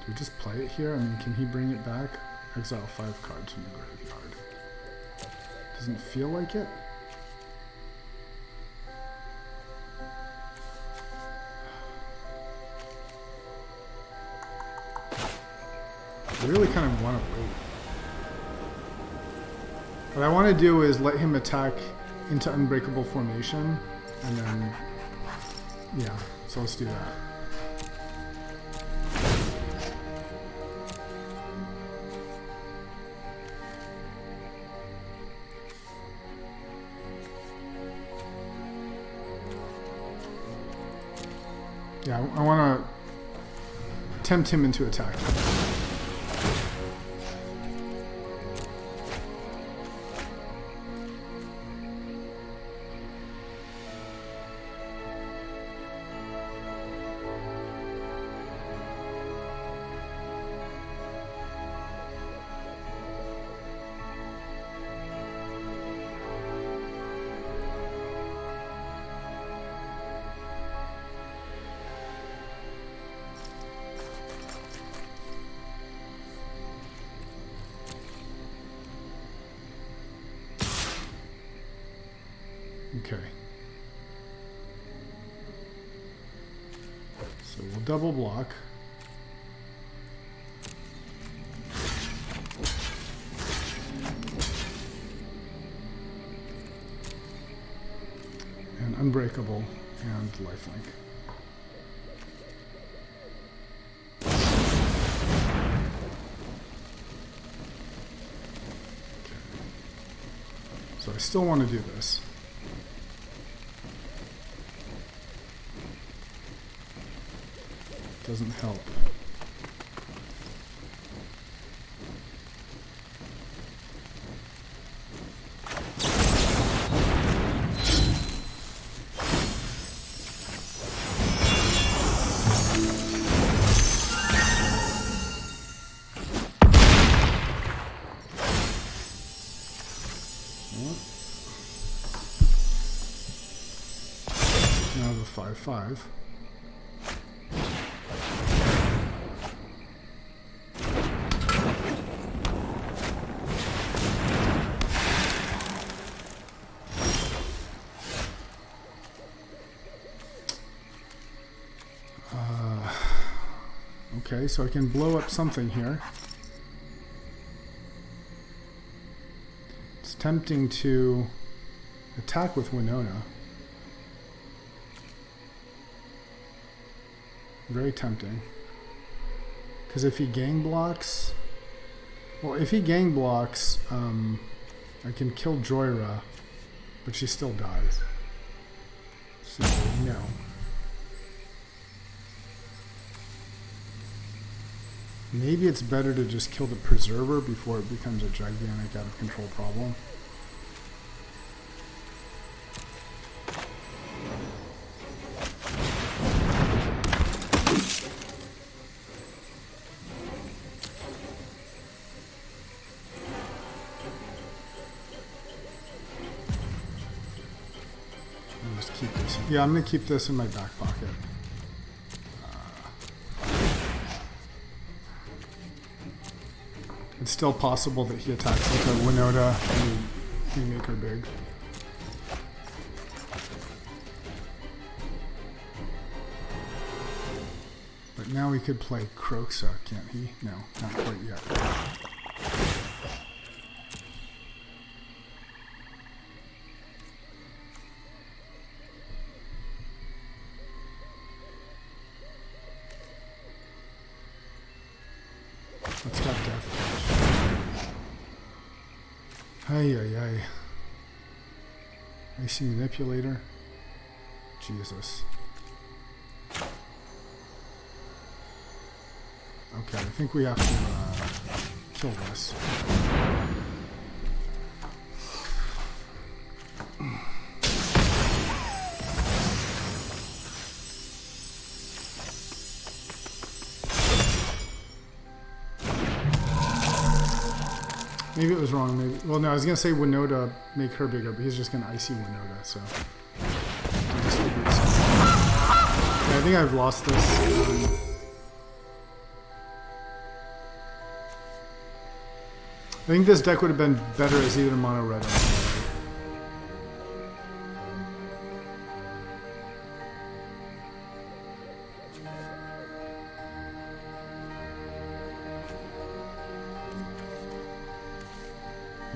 Do we just play it here? I mean, can he bring it back? Exile 5 cards from the graveyard. Doesn't feel like it. I really kind of want to wait. What I want to do is let him attack into Unbreakable Formation, and then, yeah, so let's do that. Yeah, I want to tempt him into attack. Okay. So we'll double block. And Unbreakable and lifelink. Okay. So I still want to do this. Doesn't help. Now the 5/5. Okay, so I can blow up something here. It's tempting to attack with Winota. Very tempting. Because if he gang blocks... Well, if he gang blocks, I can kill Joyra, but she still dies. So, no. Maybe it's better to just kill the Preserver before it becomes a gigantic out of control problem. I'll just keep this. Yeah, I'm going to keep this in my back pocket. It's still possible that he attacks with a Winota and we make her big. But now he could play Kroxa, can't he? No, not quite yet. Let's got Death. Ay, ay, ay. Icy Manipulator. Jesus. Okay, I think we have to kill this. Maybe it was wrong. Maybe. Well, no, I was going to say Winota, make her bigger, but he's just going to Icy Winota, so. Yeah, I think I've lost this. I think this deck would have been better as either mono red or mono white.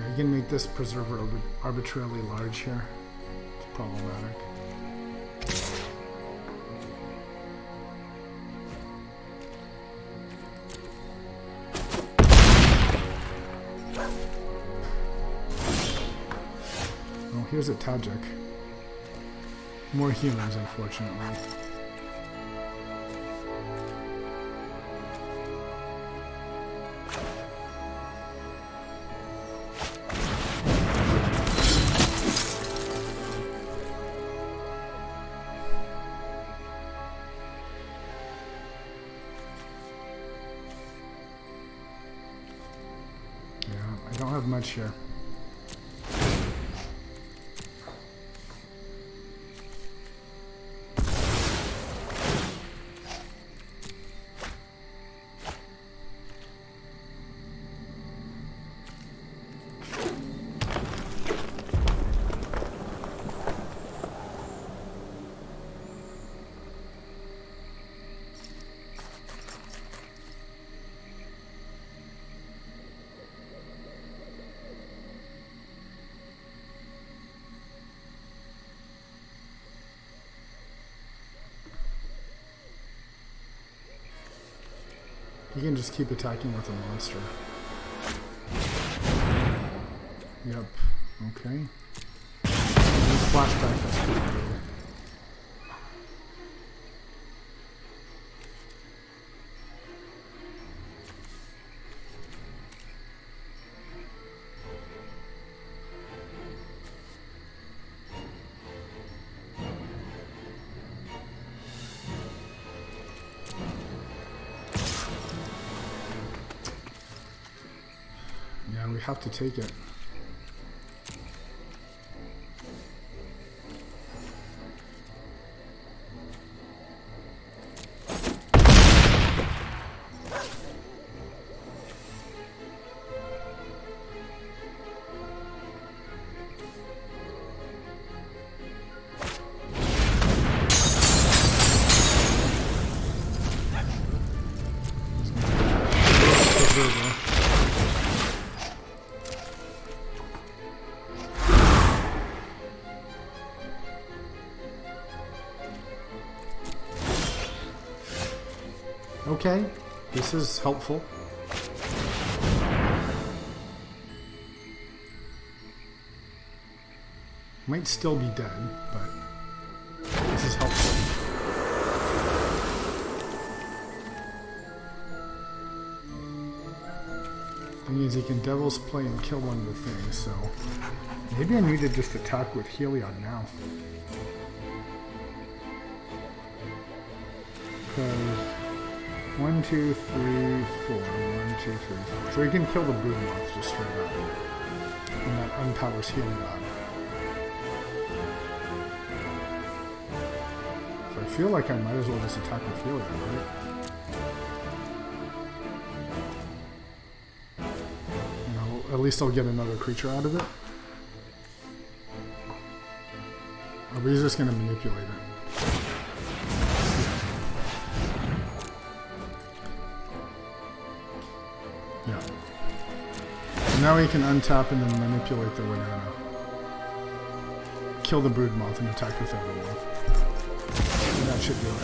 You can make this Preserver arbitrarily large here. It's problematic. Oh, here's a Tajik. More humans, unfortunately. I don't have much here. He can just keep attacking with a monster. Yep. Okay. Flashback. That's pretty good. Yeah, we have to take it. Okay, this is helpful. Might still be dead, but this is helpful. That means he can Devil's Play and kill one of the things, so maybe I need to just attack with Heliod now. Because 1, 2, 3, 4. 1, 2, 3, 4. So he can kill the Broodmoth just straight up. And that unpowers Heliod. So I feel like I might as well just attack with Heliod, right? You know, at least I'll get another creature out of it. Or he's just going to manipulate it. Now he can untap and then manipulate the banana. Kill the Broodmoth and attack with everyone. And that should do it.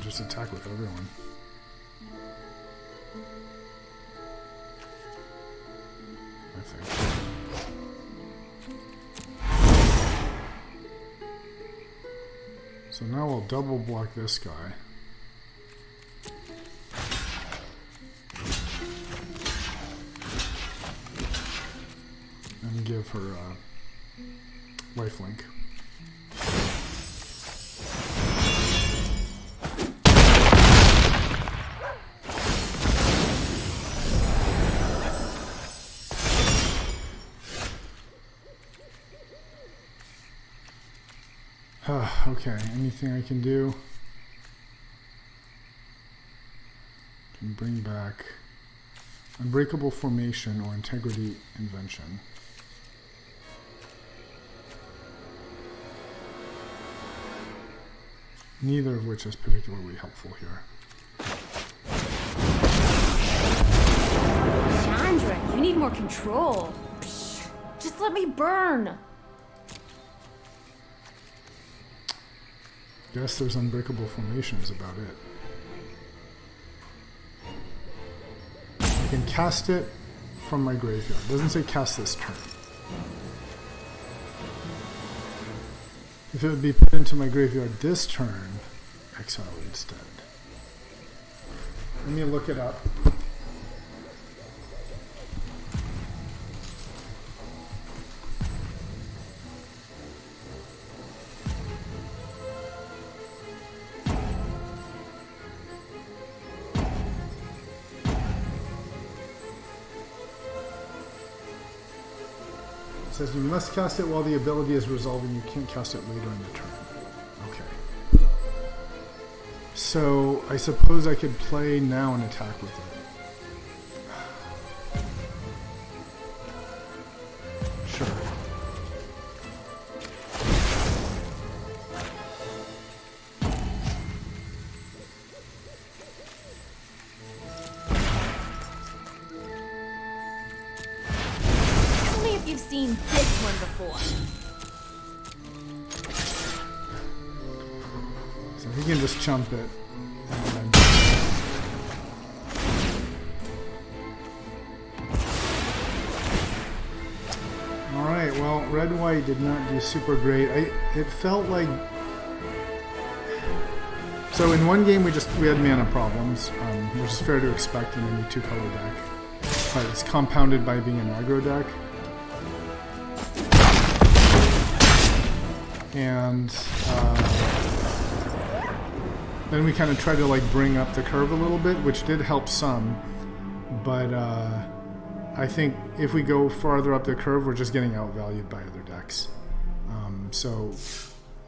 Just attack with everyone. I think. So now I'll double block this guy. And give her lifelink. Okay, anything I can do? Can bring back Unbreakable Formation or Integrity Invention. Neither of which is particularly helpful here. Chandra, you need more control. Psh, just let me burn. Guess there's Unbreakable Formation is about it. I can cast it from my graveyard. It doesn't say cast this turn. If it would be put into my graveyard this turn, exile instead. Let me look it up. says you must cast it while the ability is resolving. You can't cast it later in the turn. Okay. So I suppose I could play now and attack with it. Sure. Tell me if you've seen this one before. So he can just chump it. And Alright, well, red-white did not do super great. It felt like... So in one game we had mana problems, which is fair to expect in any two-color deck. But it's compounded by being an aggro deck. And then we kind of tried to like bring up the curve a little bit, which did help some. But I think if we go farther up the curve, we're just getting outvalued by other decks. So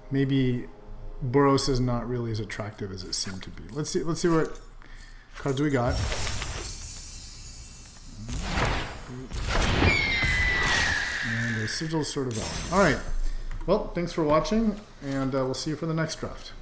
maybe Boros is not really as attractive as it seemed to be. Let's see what cards we got. And a Sigil Sword of Elf. All right. Well, thanks for watching, and we'll see you for the next draft.